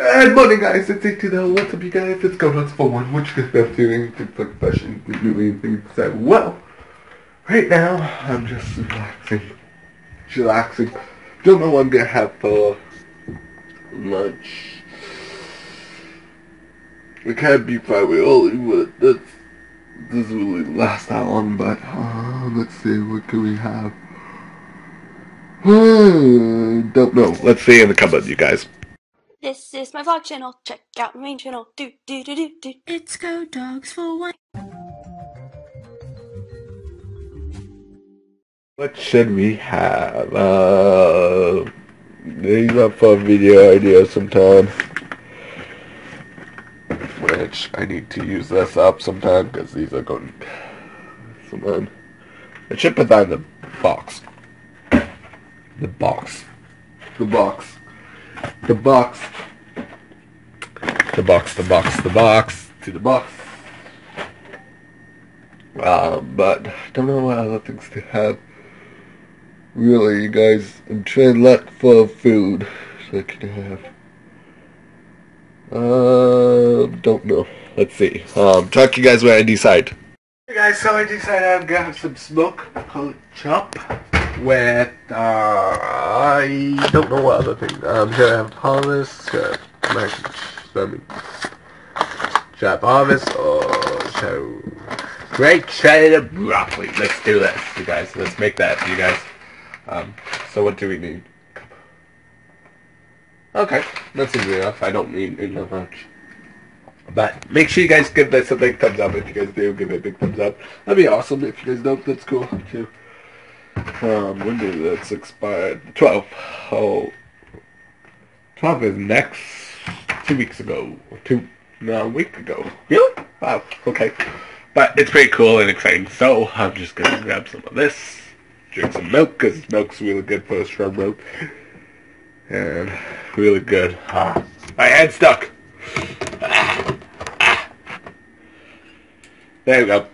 Good morning, guys. It's 8 to what's up, you guys? It's GoDogs for one. What you guys been doing? Things like fashion, doing things like, well, right now, I'm just relaxing. Don't know what I'm gonna have for lunch. It can't be ravioli, but this doesn't really last that long, but, let's see, what can we have? Don't know. Let's see in the cupboard, you guys. This is my vlog channel. Check out my main channel. Do. It's GoDogs for one. What should we have? These are for video ideas sometime. Which I need to use this up sometime because these are going. Sometime. I should put that in the box. The box. The box. The box. The box. The box. The box. To the box. But I don't know what other things to have. Really, you guys, I'm trying to look for food so I can have. Don't know. Let's see. Talk to you guys when I decide. Hey guys, so I decided I'm gonna have some smoked pork chop with, I don't know what other thing. I'm gonna have harvest, chop harvest, or great cheddar broccoli. Let's do this, you guys. Let's make that, you guys. So what do we need? Okay, that's easy enough. I don't need enough much. But make sure you guys give this a big thumbs up. If you guys do, give it a big thumbs up. That'd be awesome. If you guys don't, that's cool too. When did this expire? 12. Oh, 12 is next 2 weeks ago. A week ago. Really? Wow. Okay. But it's pretty cool and exciting. So I'm just gonna grab some of this. Drink some milk, because milk's really good for a strong milk. And really good. My hand's stuck. There we go.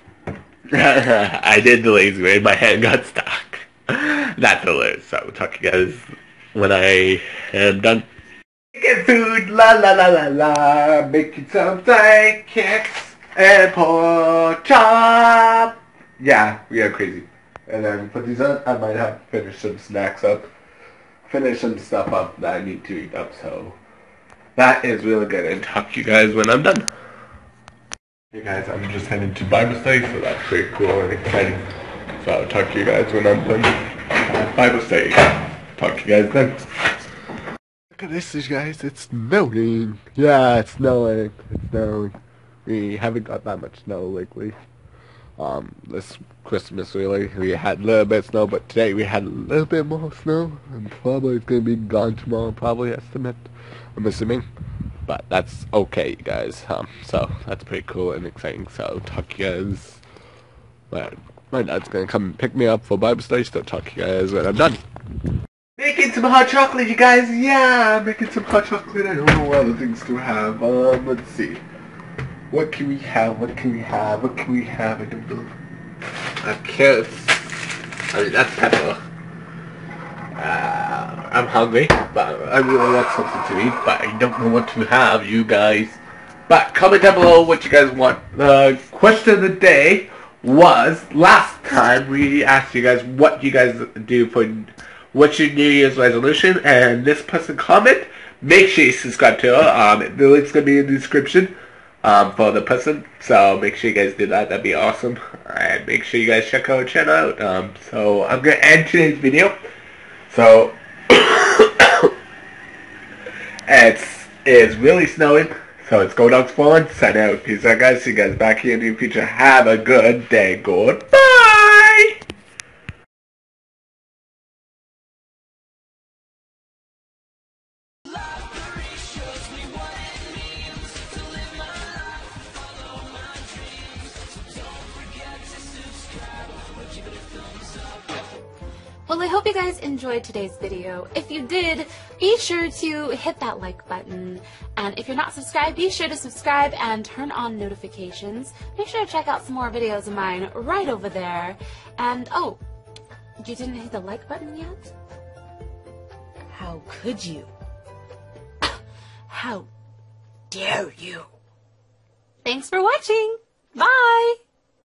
I did the lazy way. My hand got stuck. That's hilarious. So I'll talk to you guys when I am done. Making food, la la la la la. Making some pancakes and pork chop. Yeah, we are crazy. And then put these on. I might have to finish some snacks up. Finish some stuff up that I need to eat up. So that is really good. And talk to you guys when I'm done. Hey guys, I'm just heading to Bible study, so that's pretty cool and exciting. So I'll talk to you guys when I'm done Bible study. Talk to you guys then. Look at this, you guys. It's snowing. Yeah, it's snowing. It's snowing. We haven't got that much snow lately. This Christmas really, we had a little bit of snow, but today we had a little bit more snow, and probably it's gonna be gone tomorrow, probably, I'm assuming, but that's okay, you guys, so that's pretty cool and exciting, so talk to you guys, my dad's gonna come pick me up for Bible study, so talk to you guys when I'm done. Making some hot chocolate, you guys, yeah, making some hot chocolate, I don't know what other things to have, let's see. What can we have? What can we have? What can we have? I don't know. Carrots. I mean, that's pepper. I'm hungry, but I really want something to eat, but I don't know what to have, you guys. But comment down below what you guys want. The question of the day was, last time we asked you guys what you guys do for, what's your New Year's resolution, and this person comment, make sure you subscribe to her. The link's going to be in the description. For the person, so make sure you guys do that. That'd be awesome, and make sure you guys check our channel out. So I'm gonna end today's video. So it's really snowing, so it's GoDogs for one. Sign out. Peace out, guys. See you guys back here in the future. Have a good day. Goodbye. Well, I hope you guys enjoyed today's video. If you did, be sure to hit that like button. And if you're not subscribed, be sure to subscribe and turn on notifications. Make sure to check out some more videos of mine right over there. And, oh, you didn't hit the like button yet? How could you? How dare you? Thanks for watching. Bye!